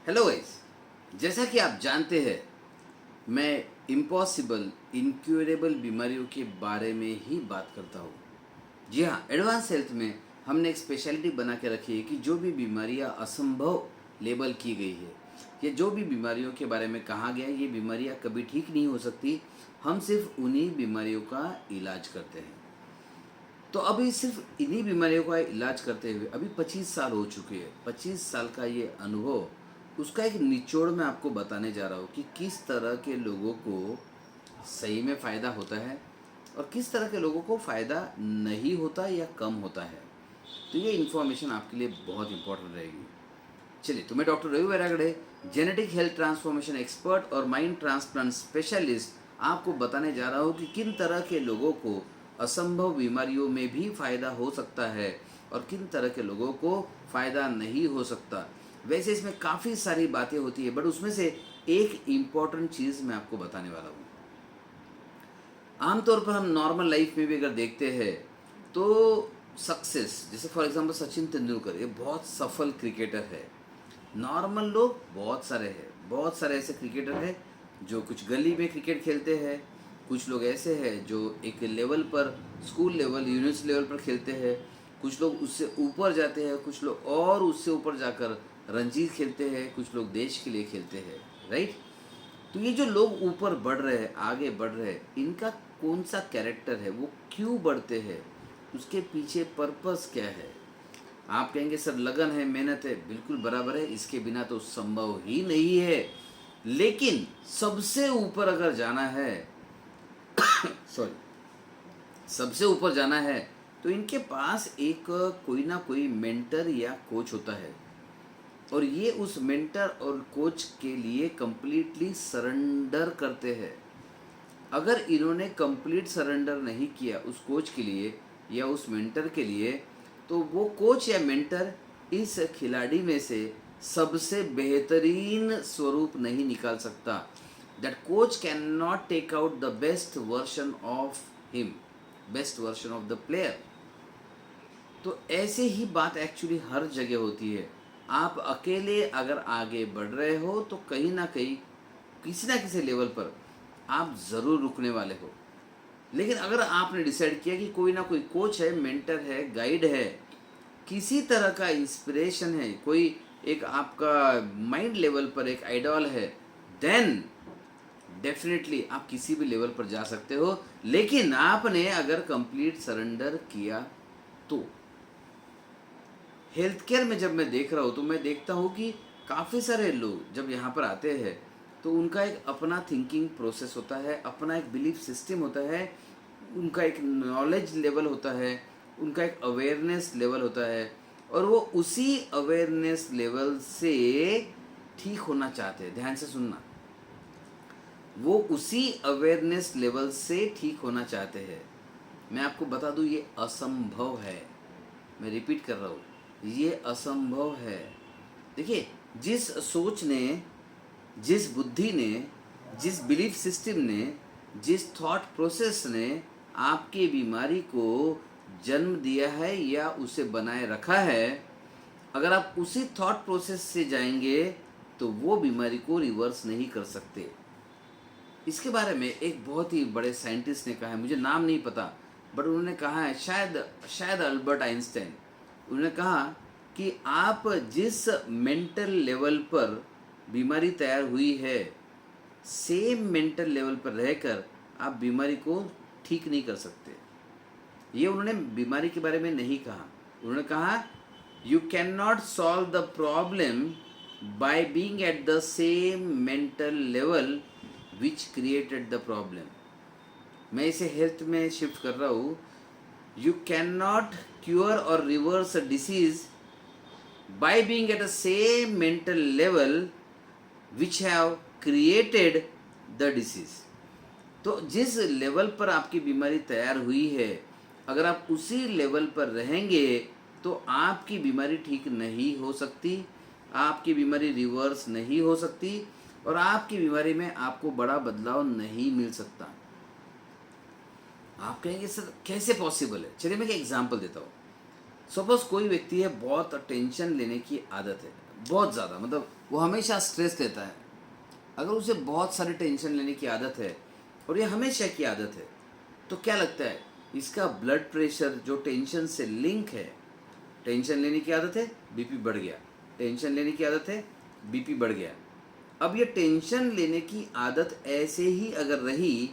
Hello guys, जैसा कि आप जानते हैं मैं इम्पॉसिबल इनक्यूरेबल बीमारियों के बारे में ही बात करता हूँ। जी हाँ, एडवांस हेल्थ में हमने एक स्पेशलिटी बना के रखी है कि जो भी बीमारियाँ असंभव लेबल की गई है या जो भी बीमारियों के बारे में कहा गया है ये बीमारियाँ कभी ठीक नहीं हो सकती, हम सिर्फ उन्हीं बीमारियों का इलाज करते हैं। तो अभी सिर्फ इन्हीं बीमारियों का इलाज करते हुए अभी 25 साल हो चुके हैं। 25 साल का ये अनुभव, उसका एक निचोड़ मैं आपको बताने जा रहा हूँ कि किस तरह के लोगों को सही में फ़ायदा होता है और किस तरह के लोगों को फ़ायदा नहीं होता या कम होता है। तो ये इन्फॉर्मेशन आपके लिए बहुत इंपॉर्टेंट रहेगी। चलिए, तो मैं doctor Ravi Vairagade, genetic health transformation expert और माइंड ट्रांसप्लांट स्पेशलिस्ट, आपको बताने जा रहा हूँ कि किन तरह के लोगों को असंभव बीमारियों में भी फ़ायदा हो सकता है और किन तरह के लोगों को फ़ायदा नहीं हो सकता। वैसे इसमें काफ़ी सारी बातें होती है, बट उसमें से एक इम्पॉर्टेंट चीज़ मैं आपको बताने वाला हूँ। आमतौर पर हम नॉर्मल लाइफ में भी अगर देखते हैं तो सक्सेस, जैसे फॉर एग्जांपल सचिन तेंदुलकर, ये बहुत सफल क्रिकेटर है। नॉर्मल लोग बहुत सारे हैं, बहुत सारे ऐसे क्रिकेटर हैं जो कुछ गली में क्रिकेट खेलते हैं। कुछ लोग ऐसे हैं जो एक लेवल पर, स्कूल लेवल, यूनिवर्सिटी लेवल पर खेलते हैं। कुछ लोग उससे ऊपर जाते हैं, कुछ लोग और उससे ऊपर जाकर रणजी खेलते हैं, कुछ लोग देश के लिए खेलते हैं, राइट। तो ये जो लोग ऊपर बढ़ रहे हैं, आगे बढ़ रहे हैं, इनका कौन सा कैरेक्टर है, वो क्यों बढ़ते हैं, उसके पीछे पर्पस क्या है। आप कहेंगे सर लगन है, मेहनत है, बिल्कुल बराबर है, इसके बिना तो संभव ही नहीं है। लेकिन सबसे ऊपर अगर जाना है सॉरी, सबसे ऊपर जाना है तो इनके पास एक कोई ना कोई मेंटर या कोच होता है और ये उस मेंटर और कोच के लिए कंप्लीटली सरेंडर करते हैं। अगर इन्होंने कंप्लीट सरेंडर नहीं किया उस कोच के लिए या उस मेंटर के लिए, तो वो कोच या मेंटर इस खिलाड़ी में से सबसे बेहतरीन स्वरूप नहीं निकाल सकता। That coach can not take out the best version of him, best version of the player. तो ऐसे ही बात एक्चुअली हर जगह होती है। आप अकेले अगर आगे बढ़ रहे हो तो कहीं ना कहीं किसी ना किसी लेवल पर आप ज़रूर रुकने वाले हो। लेकिन अगर आपने डिसाइड किया कि कोई ना कोई कोच है, मेंटर है, गाइड है, किसी तरह का इंस्पिरेशन है, कोई एक आपका माइंड लेवल पर एक आइडॉल है, देन डेफिनेटली आप किसी भी लेवल पर जा सकते हो। लेकिन आपने अगर कंप्लीट सरेंडर किया तो। हेल्थ केयर में जब मैं देख रहा हूँ तो मैं देखता हूँ कि काफ़ी सारे लोग जब यहाँ पर आते हैं तो उनका एक अपना थिंकिंग प्रोसेस होता है, अपना एक बिलीफ सिस्टम होता है, उनका एक नॉलेज लेवल होता है, उनका एक अवेयरनेस लेवल होता है और वो उसी अवेयरनेस लेवल से ठीक होना चाहते हैं। ध्यान से सुनना, वो उसी अवेयरनेस लेवल से ठीक होना चाहते हैं। मैं आपको बता दूं ये असंभव है। मैं रिपीट कर रहा हूँ, ये असंभव है। देखिए, जिस सोच ने, जिस बुद्धि ने, जिस बिलीफ सिस्टम ने, जिस थॉट प्रोसेस ने आपकी बीमारी को जन्म दिया है या उसे बनाए रखा है, अगर आप उसी थॉट प्रोसेस से जाएंगे तो वो बीमारी को रिवर्स नहीं कर सकते। इसके बारे में एक बहुत ही बड़े साइंटिस्ट ने कहा है, मुझे नाम नहीं पता, बट उन्होंने कहा है, शायद शायद अल्बर्ट आइंस्टाइन। उन्होंने कहा कि आप जिस मेंटल लेवल पर बीमारी तैयार हुई है, सेम मेंटल लेवल पर रहकर आप बीमारी को ठीक नहीं कर सकते। ये उन्होंने बीमारी के बारे में नहीं कहा। उन्होंने कहा you can not solve the problem by being at the same mental level which created the problem. मैं इसे हेल्थ में शिफ्ट कर रहा हूँ। यू कैन नॉट क्योर और reverse a disease by being at the same mental level which have created the disease. तो जिस level पर आपकी बीमारी तैयार हुई है, अगर आप उसी लेवल पर रहेंगे तो आपकी बीमारी ठीक नहीं हो सकती, आपकी बीमारी रिवर्स नहीं हो सकती और आपकी बीमारी में आपको बड़ा बदलाव नहीं मिल सकता। आप कहेंगे सर कैसे पॉसिबल है? चलिए मैं एक एग्जांपल देता हूँ। सपोज कोई व्यक्ति है, बहुत टेंशन लेने की आदत है, बहुत ज़्यादा, मतलब वो हमेशा स्ट्रेस लेता है। अगर उसे बहुत सारी टेंशन लेने की आदत है और ये हमेशा की आदत है, तो क्या लगता है इसका ब्लड प्रेशर जो टेंशन से लिंक है, टेंशन लेने की आदत है, बीपी बढ़ गया, टेंशन लेने की आदत है, बीपी बढ़ गया। अब ये टेंशन लेने की आदत ऐसे ही अगर रही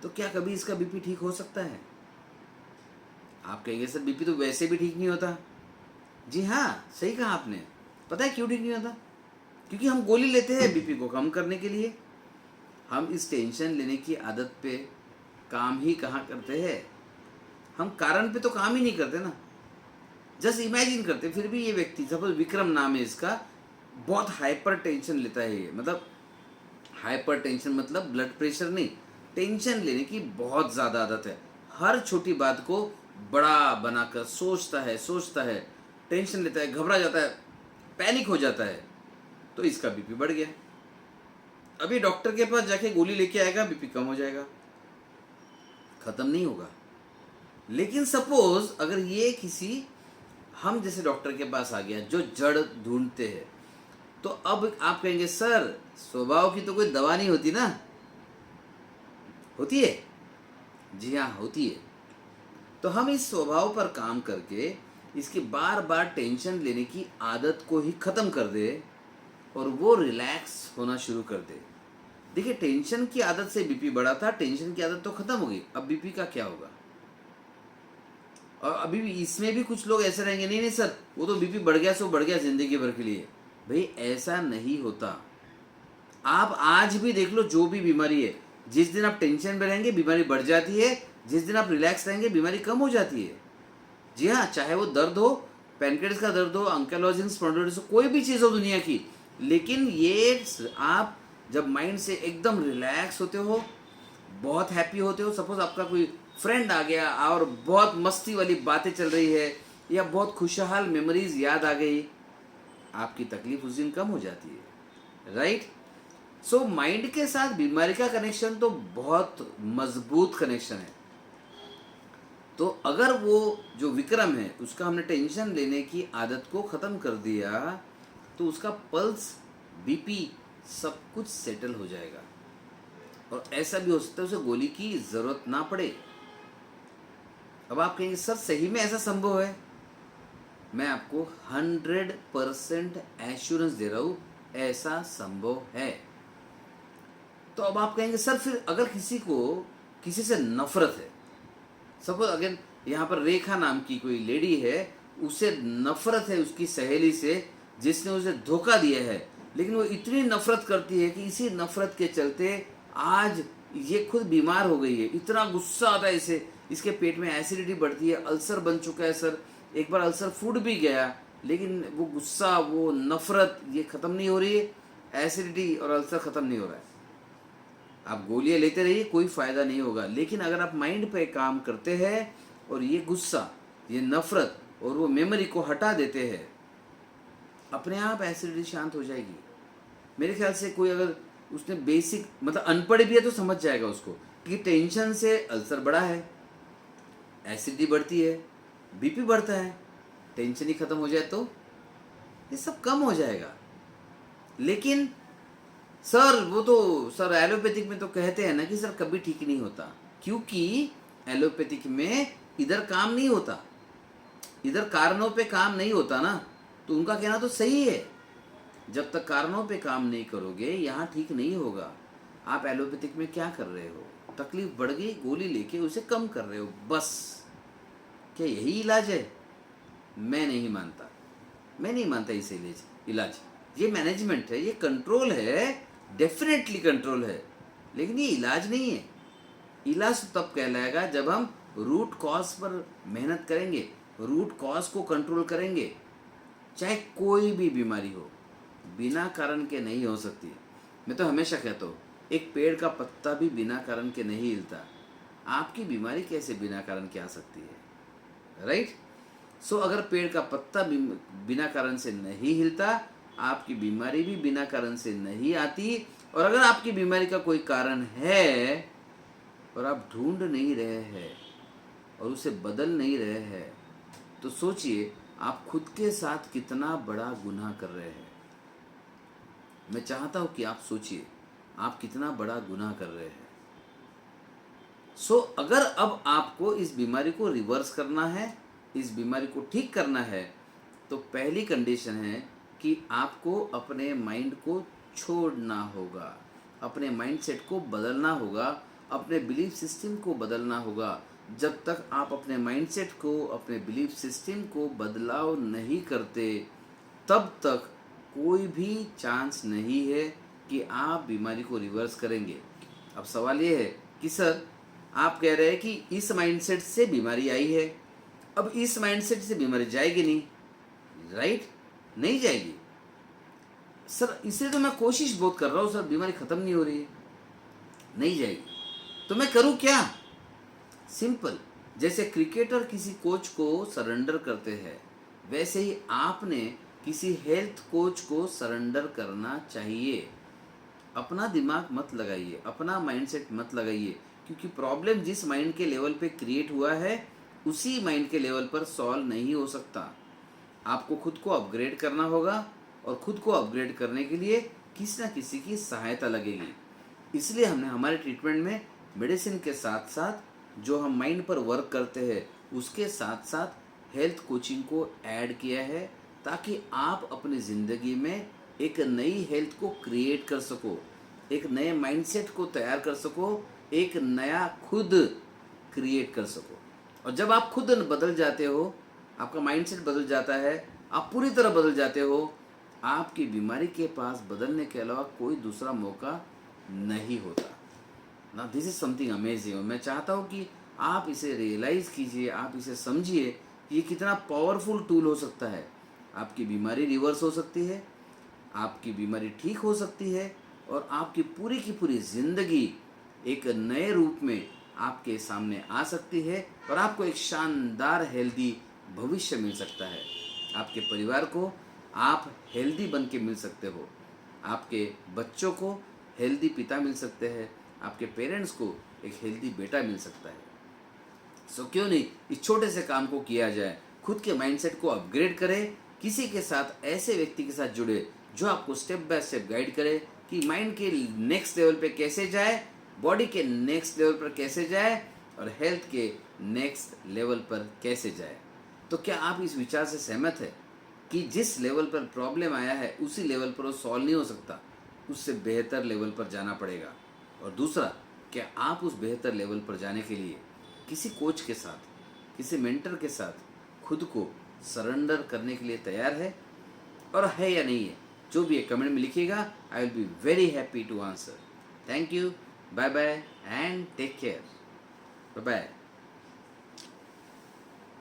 तो क्या कभी इसका बीपी ठीक हो सकता है? आप कहेंगे सर बीपी तो वैसे भी ठीक नहीं होता। जी हाँ, सही कहा आपने। पता है क्यों ठीक नहीं होता? क्योंकि हम गोली लेते हैं बीपी को कम करने के लिए। हम इस टेंशन लेने की आदत पे काम ही कहाँ करते हैं? हम कारण पे तो काम ही नहीं करते ना। जस्ट इमेजिन करते, फिर भी ये व्यक्ति, सपोज विक्रम नाम है इसका, बहुत हाइपर टेंशन लेता है ये, मतलब हाइपर टेंशन मतलब ब्लड प्रेशर नहीं, टेंशन लेने की बहुत ज़्यादा आदत है। हर छोटी बात को बड़ा बनाकर सोचता है, टेंशन लेता है, घबरा जाता है, पैनिक हो जाता है, तो इसका बीपी बढ़ गया। अभी डॉक्टर के पास जाके गोली लेके आएगा, बीपी कम हो जाएगा, खत्म नहीं होगा। लेकिन सपोज अगर ये किसी हम जैसे डॉक्टर के पास आ गया जो जड़ ढूंढते हैं, तो अब आप कहेंगे सर स्वभाव की तो कोई दवा नहीं होती ना। होती है? जी हाँ, होती है। तो हम इस स्वभाव पर काम करके इसकी बार बार टेंशन लेने की आदत को ही खत्म कर दे और वो रिलैक्स होना शुरू कर दे। देखिए, टेंशन की आदत से बीपी बढ़ा था, टेंशन की आदत तो खत्म हो गई, अब बीपी का क्या होगा? और अभी भी इसमें भी कुछ लोग ऐसे रहेंगे, नहीं नहीं सर वो तो बीपी बढ़ गया सो बढ़ गया जिंदगी भर के लिए। भाई ऐसा नहीं होता। आप आज भी देख लो, जो भी बीमारी है, जिस दिन आप टेंशन में रहेंगे बीमारी बढ़ जाती है, जिस दिन आप रिलैक्स रहेंगे बीमारी कम हो जाती है। जी हाँ, चाहे वो दर्द हो, पैनक्रेटिस का दर्द हो, अंकाइलोसिस स्पॉन्डिलोसिस हो, कोई भी चीज़ हो दुनिया की, लेकिन ये आप जब माइंड से एकदम रिलैक्स होते हो, बहुत हैप्पी होते हो, सपोज आपका कोई फ्रेंड आ गया और बहुत मस्ती वाली बातें चल रही है या बहुत खुशहाल मेमोरीज याद आ गई, आपकी तकलीफ उस दिन कम हो जाती है, राइट? सो माइंड के साथ बीमारी का कनेक्शन तो बहुत मजबूत कनेक्शन है। तो अगर वो जो विक्रम है उसका हमने टेंशन लेने की आदत को ख़त्म कर दिया, तो उसका पल्स, बीपी, सब कुछ सेटल हो जाएगा। और ऐसा भी हो सकता है उसे गोली की ज़रूरत ना पड़े। अब आप कहेंगे सर सही में ऐसा संभव है? मैं आपको 100% एश्योरेंस दे रहा हूँ, ऐसा संभव है। तो अब आप कहेंगे सर फिर अगर किसी को किसी से नफरत है, सपोज अगर यहाँ पर रेखा नाम की कोई लेडी है, उसे नफरत है उसकी सहेली से जिसने उसे धोखा दिया है, लेकिन वो इतनी नफरत करती है कि इसी नफरत के चलते आज ये खुद बीमार हो गई है, इतना गुस्सा आता है इसे, इसके पेट में एसिडिटी बढ़ती है, अल्सर बन चुका है सर, एक बार अल्सर फूट भी गया, लेकिन वो गुस्सा, वो नफरत ये ख़त्म नहीं हो रही है, एसिडिटी और अल्सर ख़त्म नहीं हो रहा है। आप गोलियां लेते रहिए, कोई फ़ायदा नहीं होगा। लेकिन अगर आप माइंड पे काम करते हैं और ये गुस्सा, ये नफ़रत और वो मेमोरी को हटा देते हैं, अपने आप एसिडिटी शांत हो जाएगी। मेरे ख्याल से कोई अगर उसने बेसिक मतलब अनपढ़ भी है तो समझ जाएगा उसको कि टेंशन से अल्सर बढ़ा है, एसिडिटी बढ़ती है, बीपी बढ़ता है, टेंशन ही ख़त्म हो जाए तो ये सब कम हो जाएगा। लेकिन सर वो तो सर एलोपैथिक में तो कहते हैं ना कि सर कभी ठीक नहीं होता, क्योंकि एलोपैथिक में इधर काम नहीं होता, इधर कारणों पे काम नहीं होता ना। तो उनका कहना तो सही है, जब तक कारणों पे काम नहीं करोगे यहाँ ठीक नहीं होगा। आप एलोपैथिक में क्या कर रहे हो? तकलीफ बढ़ गई, गोली लेके उसे कम कर रहे हो, बस। क्या यही इलाज है? मैं नहीं मानता, मैं नहीं मानता इसे इलाज। ये मैनेजमेंट है, ये कंट्रोल है, डेफिनेटली कंट्रोल है, लेकिन ये इलाज नहीं है। इलाज तब कहलाएगा जब हम रूट कॉज पर मेहनत करेंगे, रूट कॉज को कंट्रोल करेंगे। चाहे कोई भी बीमारी हो, बिना कारण के नहीं हो सकती। मैं तो हमेशा कहता हूँ, एक पेड़ का पत्ता भी बिना कारण के नहीं हिलता, आपकी बीमारी कैसे बिना कारण के आ सकती है, राइट? सो अगर पेड़ का पत्ता बिना कारण से नहीं हिलता, आपकी बीमारी भी बिना कारण से नहीं आती। और अगर आपकी बीमारी का कोई कारण है और आप ढूंढ नहीं रहे हैं और उसे बदल नहीं रहे हैं, तो सोचिए आप खुद के साथ कितना बड़ा गुनाह कर रहे हैं। मैं चाहता हूँ कि आप सोचिए आप कितना बड़ा गुनाह कर रहे हैं। अगर अब आपको इस बीमारी को रिवर्स करना है, इस बीमारी को ठीक करना है, तो पहली कंडीशन है कि आपको अपने माइंड को छोड़ना होगा, अपने माइंडसेट को बदलना होगा, अपने बिलीफ सिस्टम को बदलना होगा। जब तक आप अपने माइंडसेट को, अपने बिलीफ सिस्टम को बदलाव नहीं करते, तब तक कोई भी चांस नहीं है कि आप बीमारी को रिवर्स करेंगे। अब सवाल ये है कि सर, आप कह रहे हैं कि इस माइंडसेट से बीमारी आई है, अब इस माइंडसेट से बीमारी जाएगी नहीं, राइट? नहीं जाएगी सर, इसलिए तो मैं कोशिश बहुत कर रहा हूँ सर, बीमारी खत्म नहीं हो रही है। नहीं जाएगी तो मैं करूँ क्या? सिंपल, जैसे क्रिकेटर किसी कोच को सरेंडर करते हैं, वैसे ही आपने किसी हेल्थ कोच को सरेंडर करना चाहिए। अपना दिमाग मत लगाइए, अपना माइंडसेट मत लगाइए, क्योंकि प्रॉब्लम जिस माइंड के लेवल पे क्रिएट हुआ है उसी माइंड के लेवल पर सॉल्व नहीं हो सकता। आपको खुद को अपग्रेड करना होगा, और खुद को अपग्रेड करने के लिए किसी ना किसी की सहायता लगेगी। इसलिए हमने हमारे ट्रीटमेंट में मेडिसिन के साथ साथ जो हम माइंड पर वर्क करते हैं उसके साथ साथ हेल्थ कोचिंग को ऐड किया है, ताकि आप अपनी ज़िंदगी में एक नई हेल्थ को क्रिएट कर सको, एक नए माइंडसेट को तैयार कर सको, एक नया खुद क्रिएट कर सको। और जब आप खुद बदल जाते हो, आपका माइंडसेट बदल जाता है, आप पूरी तरह बदल जाते हो, आपकी बीमारी के पास बदलने के अलावा कोई दूसरा मौका नहीं होता ना। This is something amazing. मैं चाहता हूँ कि आप इसे रियलाइज़ कीजिए, आप इसे समझिए कि ये कितना पावरफुल टूल हो सकता है। आपकी बीमारी रिवर्स हो सकती है, आपकी बीमारी ठीक हो सकती है, और आपकी पूरी की पूरी ज़िंदगी एक नए रूप में आपके सामने आ सकती है, और आपको एक शानदार हेल्दी भविष्य मिल सकता है। आपके परिवार को आप हेल्दी बन के मिल सकते हो, आपके बच्चों को हेल्दी पिता मिल सकते हैं, आपके पेरेंट्स को एक हेल्दी बेटा मिल सकता है। क्यों नहीं इस छोटे से काम को किया जाए, खुद के माइंडसेट को अपग्रेड करें, किसी के साथ, ऐसे व्यक्ति के साथ जुड़े जो आपको स्टेप बाय स्टेप गाइड करे कि माइंड के नेक्स्ट लेवल पे कैसे जाए, बॉडी के नेक्स्ट लेवल पर कैसे जाए, और हेल्थ के नेक्स्ट लेवल पर कैसे जाए। तो क्या आप इस विचार से सहमत है कि जिस लेवल पर प्रॉब्लम आया है उसी लेवल पर वो सॉल्व नहीं हो सकता, उससे बेहतर लेवल पर जाना पड़ेगा? और दूसरा, क्या आप उस बेहतर लेवल पर जाने के लिए किसी कोच के साथ, किसी मेंटर के साथ खुद को सरेंडर करने के लिए तैयार है, और है या नहीं है? जो भी है कमेंट में लिखिएगा, I will be very happy to answer. Thank you, bye bye and take care, bye bye.